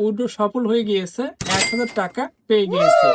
Withdraw সফল হয়ে গিয়েছে, ১,০০০ টাকা পেয়ে গিয়েছি।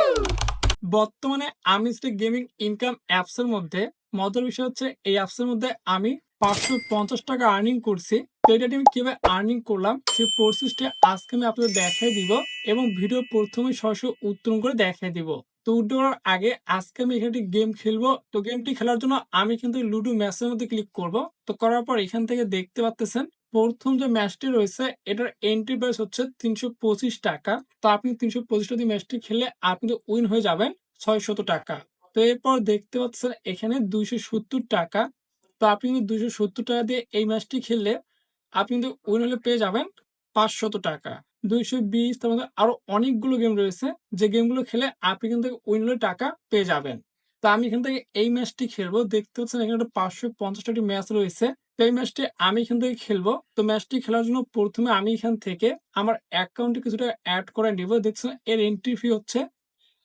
বর্তমানে আমি গেমিং ইনকাম অ্যাপস এর মধ্যে মজার বিষয় হচ্ছে এই অ্যাপস এর মধ্যে আমি ৫৫০ টাকা আর্নিং করছি। তো এটা আমি কিভাবে আর্নিং করলাম সেই প্রসেসটা আজকে আমি আপনাদের দেখাই দিব এবং ভিডিও প্রথমে সরাসরি উত্তোলন করে দেখাই দিব। তো উইথড্র করার আগে আজকে আমি এখানে গেম খেলবো। তো গেমটি খেলার জন্য আমি কিন্তু লুডো ম্যাচের মধ্যে ক্লিক করব। তো করার পর এখান থেকে দেখতে পাচ্ছেন প্রথম যে ম্যাচটি রয়েছে এটার এন্ট্রি প্রাইস হচ্ছে ৩২৫ টাকা। তো আপনি ৩২৫ টাকা দিয়ে ম্যাচটি খেললে আপনি তো উইন হয়ে যাবেন ৬০০ টাকা। তো এরপর দেখতে পাচ্ছেন এখানে ২৭০ টাকা। তো আপনি কিন্তু ২৭০ টাকা দিয়ে এই ম্যাচটি খেললে আপনি কিন্তু উইন হলে পেয়ে যাবেন ৫০০ টাকা। ২২০ তার মধ্যে আরো অনেকগুলো গেম রয়েছে যে গেমগুলো খেলে আপনি কিন্তু উইন হলে টাকা পেয়ে যাবেন। তো আমি এখান থেকে এই ম্যাচটি খেলবো। দেখতে পাচ্ছেন এখানে একটা ৫৫০ টাকার ম্যাচ রয়েছে। তো এই ম্যাচটি আমি এখান থেকে খেলবো। তো ম্যাচটি খেলার জন্য প্রথমে আমি এখান থেকে আমার অ্যাকাউন্টে কিছু টাকা এড করে নিব। দেখছেন এর এন্ট্রি ফি হচ্ছে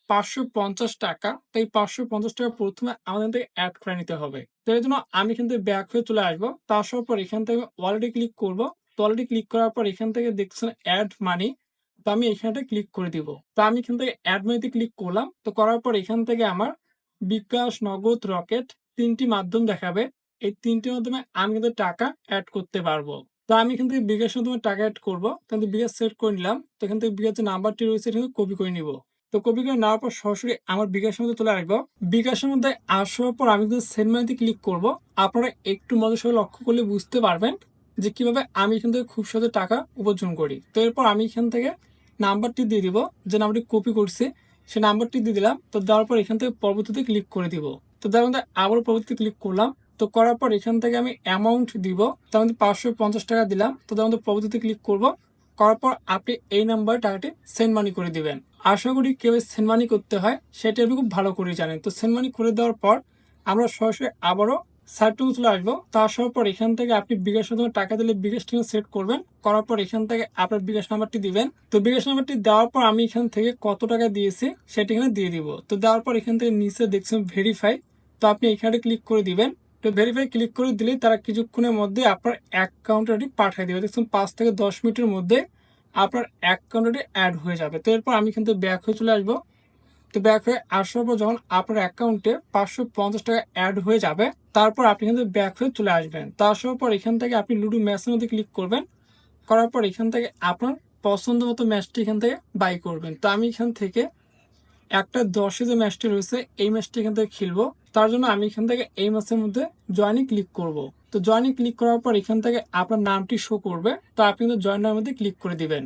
৫৫০ টাকা। তো এই ৫৫০ টাকা প্রথমে আমাদের থেকে এড করে নিতে হবে। তো এর জন্য আমি এখান থেকে ব্যাক হয়ে চলে আসবো। তো আসার পর এখান থেকে ওয়ালেটে ক্লিক করব। তো ওয়ালেটে ক্লিক করার পর এখান থেকে দেখছেন এড মানি। তো আমি এখানটা ক্লিক করে দিব। তো আমি এখান থেকে এড মানিতে ক্লিক করলাম। তো করার পর এখান থেকে আমার বিকাশ, নগদ, রকেট ৩ টি মাধ্যম দেখাবে। এই ৩ টির মাধ্যমে আমি কিন্তু টাকা এড করতে পারবো। তো আমি এখান থেকে বিকাশের মাধ্যমে টাকা এড করবো। তো বিকাশ সেট করে নিলাম। তো এখান থেকে বিকাশ যে নাম্বারটি রয়েছে এটা কপি করে নিব। তো কপি করে নেওয়ার পর সরাসরি আমার বিকাশের মধ্যে চলে আসবো। বিকাশের মধ্যে আসার পর আমি কিন্তু সেন্ড মানিতে ক্লিক করব। আপনারা একটু মজার সঙ্গে লক্ষ্য করলে বুঝতে পারবেন যে কিভাবে আমি এখান থেকে খুব সহজে টাকা উপার্জন করি। তো এরপর আমি এখান থেকে নাম্বারটি দিয়ে দিব, যে নাম্বারটি কপি করছি সেই নাম্বারটি দিয়ে দিলাম। তো দেওয়ার পর এখান থেকে পরবর্তীতে ক্লিক করে দিব। তো দেওয়ার মধ্যে আবার পরবর্তীতে ক্লিক করলাম। তো করার পর এখান থেকে আমি অ্যামাউন্ট দিব, তার মধ্যে ৫৫০ টাকা দিলাম। তো দেওয়ার মধ্যে পরবর্তীতে ক্লিক করব। করার পর আপনি এই নাম্বারে টাকাটি সেন্ড মানি করে দিবেন। আশা করি কিভাবে সেন্ড মানি করতে হয় সেটা আপনি খুব ভালো করে জানেন। তো সেন্ড মানি করে দেওয়ার পর আমরা সরাসরি আবারও সাইটটুকু চলে আসবো। তা আসার পর এখান থেকে আপনি বিকাশ মাধ্যমে টাকা দিলে বিকাশ ঠিকানা সেট করবেন। করার পর এখান থেকে আপনার বিকাশ নাম্বারটি দিবেন। তো বিকাশ নাম্বারটি দেওয়ার পর আমি এখান থেকে কত টাকা দিয়েছি সেটা এখানে দিয়ে দিব। তো দেওয়ার পর এখান থেকে নিচে দেখছেন ভেরিফাই। তো আপনি এখানে ক্লিক করে দিবেন। তো ভেরিফাই ক্লিক করে দিলেই তারা কিছুক্ষণের মধ্যে আপনার অ্যাকাউন্টটি পাঠিয়ে দেবে। দেখছেন ৫ থেকে ১০ মিনিটের মধ্যে আপনার অ্যাকাউন্টে অ্যাড হয়ে যাবে। তো এরপর আমি কিন্তু ব্যাক হয়ে চলে আসবো। তো ব্যাক হয়ে আসার পর যখন আপনার অ্যাকাউন্টে ৫৫০ টাকা অ্যাড হয়ে যাবে তারপর আপনি কিন্তু ব্যাক হয়ে চলে আসবেন। তো আসার পর এখান থেকে আপনি লুডো ম্যাচের মধ্যে ক্লিক করবেন। করার পর এখান থেকে আপনার পছন্দ মতো ম্যাচটি এখান থেকে বাই করবেন। তো আমি এখান থেকে একটা ১০-এ যে ম্যাচটি রয়েছে এই ম্যাচটি এখান থেকে খেলবো। তার জন্য আমি এখান থেকে এই ম্যাচের মধ্যে জয়েনে ক্লিক করব। তো জয়েনে ক্লিক করার পর এখান থেকে আপনার নামটি শো করবে। তো আপনি কিন্তু জয়েনের মধ্যে ক্লিক করে দিবেন।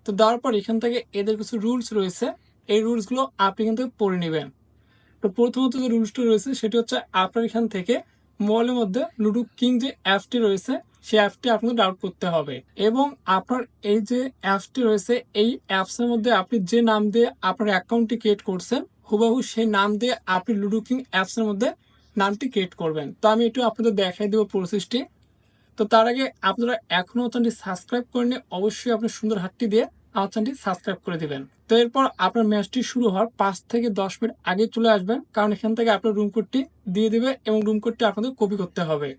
তো দেওয়ার পর এখান থেকে এদের কিছু রুলস রয়েছে, এই রুলসগুলো আপনি কিন্তু পড়ে নেবেন। তো প্রথমত যে রুলসটি রয়েছে সেটি হচ্ছে আপনার এখান থেকে মোবাইলের মধ্যে লুডো কিং যে অ্যাপটি রয়েছে সেই অ্যাপটি আপনাকে ডাউনলোড করতে হবে এবং আপনার এই যে অ্যাপসটি রয়েছে এই অ্যাপসের মধ্যে আপনি যে নাম দিয়ে আপনার অ্যাকাউন্টটি ক্রিয়েট করছেন হুবহু সেই নাম দিয়ে আপনি লুডো কিং অ্যাপসের মধ্যে নামটি ক্রিয়েট করবেন। তো আমি একটু আপনাদের দেখাই দেবো প্রসেসটি। তো তার আগে আপনারা এখনো চ্যানেলটি সাবস্ক্রাইব করে নিয়ে অবশ্যই আপনার সুন্দর হাতটি দিয়ে আমার চ্যানেলটি সাবস্ক্রাইব করে দিবেন। তো এরপর আপনার ম্যাচটি শুরু হওয়ার ৫ থেকে ১০ মিনিট আগে চলে আসবেন, কারণ এখান থেকে আপনার রুম কোডটি দিয়ে দিবে এবং রুম কোডটি আপনাদের কপি করতে হবে।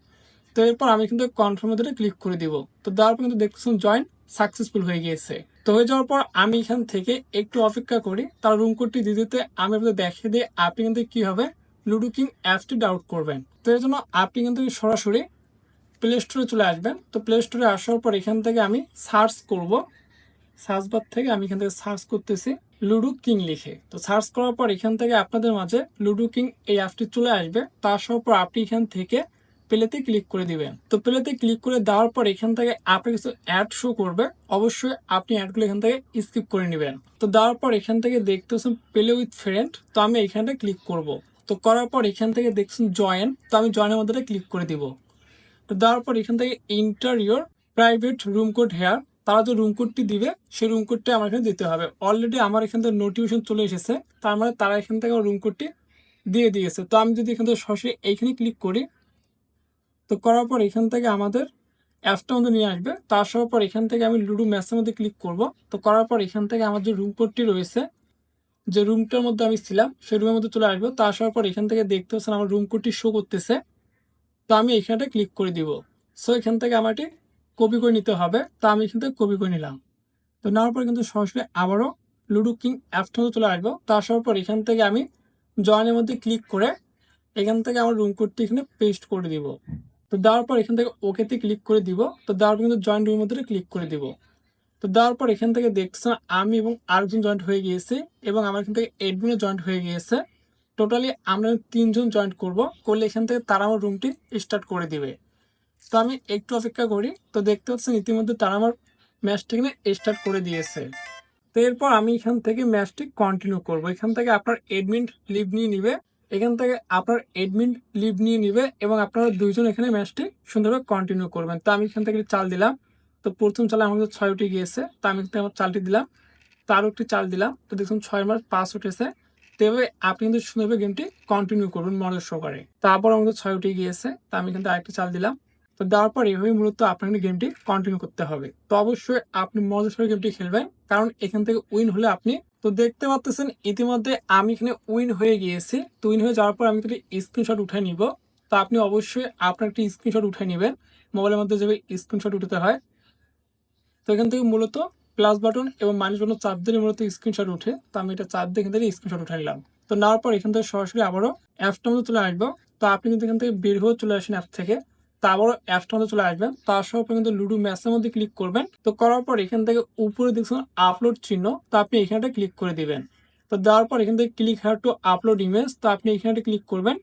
তো এরপর আমি কিন্তু কনফার্ম মেথডে ক্লিক করে দিব। তো দেওয়ার পর কিন্তু দেখতেছেন জয়েন সাকসেসফুল হয়ে গিয়েছে। তো হয়ে যাওয়ার পর আমি এখান থেকে একটু অপেক্ষা করি, তার রুম কোডটি দিয়ে দিতে আমি আপনাদের দেখিয়ে দিই আপনি কিন্তু কীভাবে লুডো কিং অ্যাপসটি ডাউনলোড করবেন। তো এর জন্য আপনি কিন্তু সরাসরি প্লে স্টোরে চলে আসবেন। তো প্লে স্টোরে আসার পর এখান থেকে আমি সার্চ করব, সার্চ বার থেকে আমি এখান থেকে সার্চ করতেছি লুডো কিং লিখে। তো সার্চ করার পর এখান থেকে আপনাদের মাঝে লুডো কিং এই অ্যাপটি চলে আসবে। তা আসার পর আপনি এখান থেকে প্লেতে ক্লিক করে দিবেন। তো প্লেতে ক্লিক করে দেওয়ার পর এখান থেকে আপনার কিছু অ্যাড শো করবে, অবশ্যই আপনি অ্যাডগুলো এখান থেকে স্কিপ করে নেবেন। তো দেওয়ার পর এখান থেকে দেখতে পাচ্ছেন প্লে উইথ ফ্রেন্ড, তো আমি এখানটা ক্লিক করব। তো করার পর এখান থেকে দেখছেন জয়েন, তো আমি জয়েনের মধ্যে ক্লিক করে দিব। তো দেওয়ার পর এখান থেকে interior private room code here, তারা যে রুম কোডটি দিবে সেই রুম কোডটি আমার এখানে দিতে হবে। অলরেডি আমার এখান থেকে নোটিফিকেশন চলে এসেছে, তার মানে তারা এখান থেকে রুম কোডটি দিয়ে দিয়েছে। তো আমি যদি এখান থেকে সরাসরি এইখানে ক্লিক করি, তো করার পর এখান থেকে আমাদের অ্যাপসটা মধ্যে নিয়ে আসবে। তো আসার পর এখান থেকে আমি লুডো ম্যাচের মধ্যে ক্লিক করব। তো করার পর এখান থেকে আমার যে রুম কোডটি রয়েছে, যে রুমটার মধ্যে আমি ছিলাম সেই রুমের মধ্যে চলে আসবো। তো আসার পর এখান থেকে দেখতে পাচ্ছেন আমার রুম কোডটি শো করতেছে। তো আমি এখানটা ক্লিক করে দিব। সো এখান থেকে আমার এটি কপি করে নিতে হবে। তো আমি এখান থেকে কপি করে নিলাম। তো নেওয়ার পর কিন্তু সরাসরি আবারও লুডো কিং অ্যাপসটা মধ্যে চলে আসবো। তো আসার পর এখান থেকে আমি জয়েনের মধ্যে ক্লিক করে এখান থেকে আমার রুম কোডটি এখানে পেস্ট করে দিব। তো দেওয়ার পর এখান থেকে ওকেতে ক্লিক করে দিব। তো দেওয়ার পর কিন্তু জয়েন রুমের মধ্যে ক্লিক করে দিব। তো দেওয়ার পর এখান থেকে দেখছেন আমি এবং আরেকজন জয়েন্ট হয়ে গিয়েছি এবং আমার এখান থেকে এডমিনও জয়েন্ট হয়ে গিয়েছে। টোটালি আমরা 3 জন জয়েন্ট করলে এখান থেকে তারা আমার রুমটি স্টার্ট করে দিবে। তো আমি একটু অপেক্ষা করি। তো দেখতে পাচ্ছেন ইতিমধ্যে তারা আমার ম্যাচটি এখানে স্টার্ট করে দিয়েছে। তো এরপর আমি এখান থেকে ম্যাচটি কন্টিনিউ করব। এখান থেকে আপনার এডমিন লিভ নিয়ে নিবে, এবং আপনারা 2 জন এখানে ম্যাচটি সুন্দরভাবে কন্টিনিউ করবেন। তো আমি এখান থেকে চাল দিলাম। তো প্রথম চালে আমাদের 6 উঠে গিয়েছে। তো আমি এখান থেকে আমার চালটি দিলাম, তারও একটি চাল দিলাম। তো দেখুন 6 আমার 5 উঠেছে। তো এভাবে আপনি কিন্তু সুন্দরভাবে গেমটি কন্টিনিউ করবেন মনোযোগ সহকারে। তারপর আমাদের 6 উঠে গিয়েছে। তো আমি কিন্তু আরেকটি চাল দিলাম। তো দেওয়ার পর এভাবে মূলত আপনাকে গেমটি কন্টিনিউ করতে হবে। তো অবশ্যই আপনি মনোযোগ সহকারে গেমটি খেলবেন, কারণ এখান থেকে উইন হলে আপনি তো দেখতে পাচ্ছেন ইতিমধ্যে আমি এখানে উইন হয়ে গিয়েছি। তো উইন হয়ে যাওয়ার পর আমি একটি স্ক্রিনশট উঠে নিব। তো আপনি অবশ্যই আপনার একটি স্ক্রিনশট উঠে নেবেন। মোবাইলের মধ্যে যেভাবে স্ক্রিনশট উঠাতে হয়, তো এখান থেকে মূলত প্লাস বাটন এবং মাইনাস বাটন চাপ দিলে মূলত স্ক্রিনশট উঠে। তো আমি এটা চাপ দিয়ে এখান থেকে স্ক্রিনশট উঠে নিলাম। তো নেওয়ার পর এখান থেকে সরাসরি আবারও অ্যাপসটার মধ্যে চলে আসবো। তো আপনি কিন্তু এখান থেকে বের হয়ে চলে আসেন অ্যাপ থেকে। তো আবারও অ্যাপসটার মধ্যে চলে আসবেন। তো আসার পর কিন্তু লুডো ম্যাচের মধ্যে ক্লিক করবেন। তো করার পর এখান থেকে উপরে দেখছেন আপলোড চিহ্ন, তো আপনি এখানটা ক্লিক করে দিবেন। তো দেওয়ার পর এখান থেকে click here two upload image, তো আপনি এখানটা ক্লিক করবেন।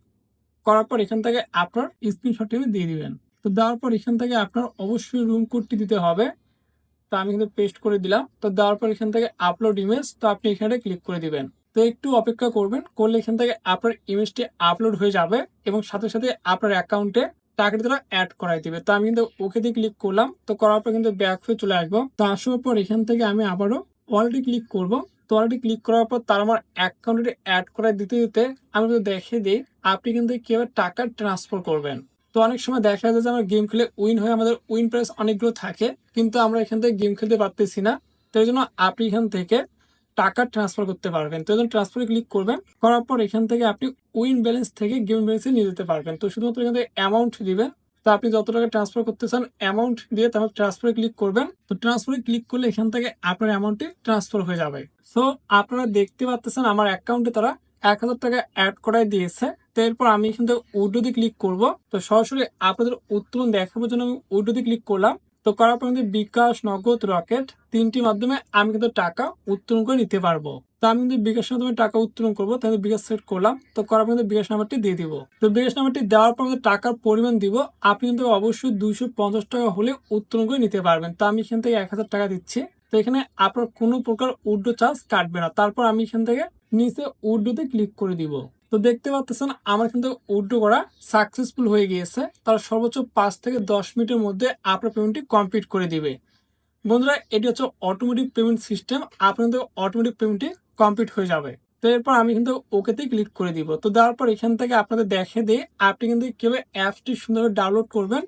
করার পর এখান থেকে আপনার স্ক্রিনশটটি দিয়ে দিবেন। তো দেওয়ার পর এখান থেকে আপনার অবশ্যই রুম কোডটি দিতে হবে। তো আমি কিন্তু পেস্ট করে দিলাম। তো দেওয়ার পর এখান থেকে আপলোড ইমেজ, তো আপনি এখানে ক্লিক করে দিবেন। তো একটু অপেক্ষা করবেন, করলে এখান থেকে আপনার ইমেজটি আপলোড হয়ে যাবে এবং সাথে সাথে আপনার অ্যাকাউন্টে টাকাটি তারা অ্যাড করাই দিবে। তো আমি কিন্তু ওকে দিয়ে ক্লিক করলাম। তো করার পর কিন্তু ব্যাক হয়ে চলে আসবো। তো আসার পর এখান থেকে আমি আবারও ওয়ালেটে ক্লিক করব। তো ওয়ালেটে ক্লিক করার পর তার আমার অ্যাকাউন্টে অ্যাড করাই দিতে দিতে আমি কিন্তু দেখিয়ে দিই আপনি কিন্তু কিভাবে টাকা ট্রান্সফার করবেন। তো অনেক সময় দেখা যায় যে আমরা গেম খেলে উইন হয়ে আমাদের উইন প্রাইস অনেকগুলো থাকে, কিন্তু আমরা এখান থেকে গেম খেলতে পারতেছি না। তো এই জন্য আপনি এখান থেকে টাকা ট্রান্সফার করতে পারবেন। তো এই জন্য ট্রান্সফারে ক্লিক করবেন। করার পর এখান থেকে আপনি উইন ব্যালেন্স থেকে গেম ব্যালেন্সে নিয়ে যেতে পারবেন। তো শুধুমাত্র এখান থেকে অ্যামাউন্ট দিবেন। তো আপনি যত টাকা ট্রান্সফার করতে চান অ্যামাউন্ট দিয়ে তারপর ট্রান্সফারে ক্লিক করবেন। তো ট্রান্সফারে ক্লিক করলে এখান থেকে আপনার অ্যামাউন্টটি ট্রান্সফার হয়ে যাবে। সো আপনারা দেখতে পাচ্ছেন আমার অ্যাকাউন্টে তারা 1000 টাকা অ্যাড করাই দিয়েছে। তো এরপর আমি এখান থেকে উইড্রোতে ক্লিক করব। তো সরাসরি আপনাদের উত্তোলন দেখানোর জন্য আমি উইড্রোতে ক্লিক করলাম। তো করার পর কিন্তু বিকাশ, নগদ, রকেট 3টি মাধ্যমে আমি কিন্তু টাকা উত্তোলন করে নিতে পারবো। তো আমি কিন্তু বিকাশের মাধ্যমে টাকা উত্তোলন করবো, তাহলে বিকাশ সেট করলাম। তো করার পর কিন্তু বিকাশ নাম্বারটি দিয়ে দিব। তো বিকাশ নাম্বারটি দেওয়ার পর কিন্তু টাকার পরিমাণ দিব। আপনি কিন্তু অবশ্যই 250 টাকা হলে উত্তোলন করে নিতে পারবেন। তো আমি এখান থেকে 1000 টাকা দিচ্ছি। তো এখানে আপনার কোনো প্রকার উইথড্র চার্জ কাটবে না। তারপর আমি এখান থেকে নিচে উইথড্রোতে ক্লিক করে দিব। তো দেখতে পাচ্ছেন আমার কিন্তু উইথড্র করা সাকসেসফুল হয়ে গিয়েছে। তার সর্বোচ্চ 5 থেকে 10 মিনিটের মধ্যে আপনার পেমেন্টটি কমপ্লিট করে দিবে। বন্ধুরা, এটি হচ্ছে অটোমেটিক পেমেন্ট সিস্টেম। আপনাদের অটোমেটিক পেমেন্টটি কমপ্লিট হয়ে যাবে। তো এরপর আমি কিন্তু ওকেতে ক্লিক করে দিব। তো দেওয়ার পর এখান থেকে আপনাদের দেখে দিয়ে আপনি কিন্তু কিভাবে অ্যাপসটি সুন্দরভাবে ডাউনলোড করবেন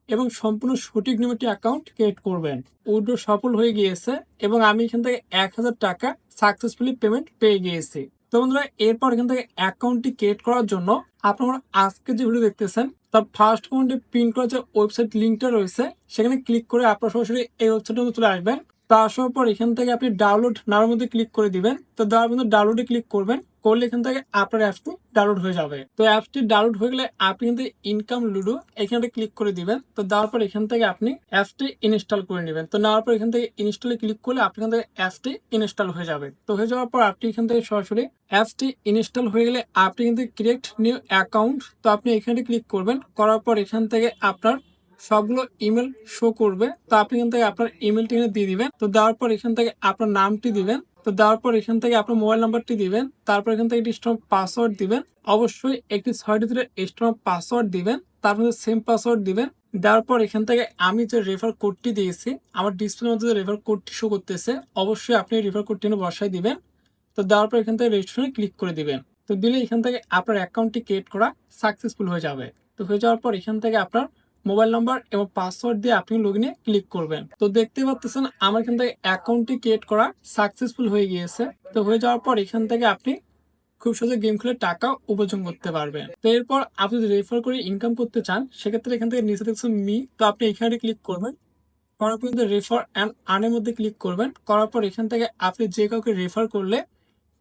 এবং সম্পূর্ণ সঠিক নিয়মে একটি অ্যাকাউন্ট ক্রিয়েট করবেন। উইথড্র সফল হয়ে গিয়েছে এবং আমি এখান থেকে 1000 টাকা সাকসেসফুলি পেমেন্ট পেয়ে গিয়েছি। তো বন্ধুরা, এরপর এখান থেকে অ্যাকাউন্টটি ক্রিয়েট করার জন্য আপনারা আজকে যে ভিডিও দেখতেছেন তার ফার্স্ট কমেন্টে পিন করা যে ওয়েবসাইট লিঙ্কটা রয়েছে সেখানে ক্লিক করে আপনারা সরাসরি এই ওয়েবসাইটের মধ্যে চলে আসবেন। তো আসার পর এখান থেকে আপনি ডাউনলোড নাওর মধ্যে ক্লিক করে দিবেন। তো দেওয়ার মধ্যে ডাউনলোডে ক্লিক করবেন, করলে এখান থেকে আপনার অ্যাপসটি ডাউনলোড হয়ে যাবে। তো অ্যাপসটি ডাউনলোড হয়ে গেলে আপনি কিন্তু ইনকাম লুডো এখানে ক্লিক করে দিবেন। তো দেওয়ার পর এখান থেকে আপনি অ্যাপসটি ইনস্টল করে নেবেন। তো নেওয়ার পর এখান থেকে ইনস্টলে ক্লিক করলে আপনি এখান থেকে অ্যাপসটি ইনস্টল হয়ে যাবে। তো হয়ে যাওয়ার পর আপনি এখান থেকে সরাসরি অ্যাপসটি ইনস্টল হয়ে গেলে আপনি কিন্তু ক্রিয়েট নিউ অ্যাকাউন্ট, তো আপনি এখানে ক্লিক করবেন। করার পর এখান থেকে আপনার সবগুলো ইমেল শো করবে। তো আপনি এখান থেকে আপনার ইমেলটি এখানে দিয়ে দিবেন। তো দেওয়ার পর এখান থেকে আপনার নামটি দিবেন। তো দেওয়ার পর এখান থেকে আপনার মোবাইল নাম্বারটি দিবেন। তারপর এখান থেকে একটি স্ট্রং পাসওয়ার্ড দিবেন। অবশ্যই একটি 6টি ধরে স্ট্রং পাসওয়ার্ড দিবেন। তারপর সেম পাসওয়ার্ড দিবেন। দেওয়ার পর এখান থেকে আমি যে রেফার কোডটি দিয়েছি আমার ডিসপ্লের মধ্যে যে রেফার কোডটি শো করতেছে, অবশ্যই আপনি রেফার কোডটি বসাই দিবেন। তো দেওয়ার পর এখান থেকে রেজিস্ট্রেশনে ক্লিক করে দিবেন। তো দিলে এখান থেকে আপনার অ্যাকাউন্টটি ক্রিয়েট করা সাকসেসফুল হয়ে যাবে। তো হয়ে যাওয়ার পর এখান থেকে আপনার মোবাইল নাম্বার এবং পাসওয়ার্ড দিয়ে আপনি লগইনে ক্লিক করবেন। তো দেখতে পাচ্ছেন আমার এখান থেকে অ্যাকাউন্টটি ক্রিয়েট করা সাকসেসফুল হয়ে গিয়েছে। তো হয়ে যাওয়ার পর এখান থেকে আপনি খুব সহজে গেম খেলে টাকা উপার্জন করতে পারবেন। তো এরপর আপনি যদি রেফার করে ইনকাম করতে চান সেক্ষেত্রে এখান থেকে নিচে দেখছেন মি, তো আপনি এখানে ক্লিক করবেন। করার পর কিন্তু রেফার অ্যান্ড আর্নের মধ্যে ক্লিক করবেন। করার পর এখান থেকে আপনি যে কাউকে রেফার করলে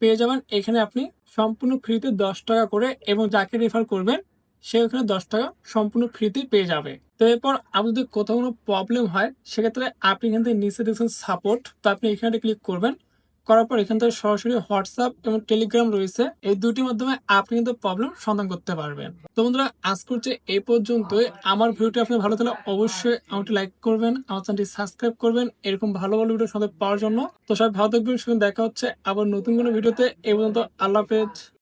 পেয়ে যাবেন এখানে আপনি সম্পূর্ণ ফ্রিতে ৳10 করে, এবং যাকে রেফার করবেন সে ওখানে ৳10 সম্পূর্ণ ফ্রিতেই পেয়ে যাবে। তো এরপর আপনার যদি কোথাও কোনো প্রবলেম হয় সেক্ষেত্রে আপনি এখান থেকে নিচে দেখছেন সাপোর্ট, তো আপনি এখানে ক্লিক করবেন। করার পর এখান থেকে সরাসরি হোয়াটসঅ্যাপ এবং টেলিগ্রাম রয়েছে, এই দুটির মাধ্যমে আপনি কিন্তু প্রবলেম সমাধান করতে পারবেন। তো বন্ধুরা, আজকে হচ্ছে এই পর্যন্তই। আমার ভিডিওটি আপনার ভালো লাগলে অবশ্যই আমাকে লাইক করবেন, আমার চ্যানেলটি সাবস্ক্রাইব করবেন এরকম ভালো ভালো ভিডিও সাথে পাওয়ার জন্য। তো সবাই ভালো থাকবেন, সেখানে দেখা হচ্ছে আবার নতুন কোনো ভিডিওতে। এই পর্যন্ত আল্লাহ হাফেজ।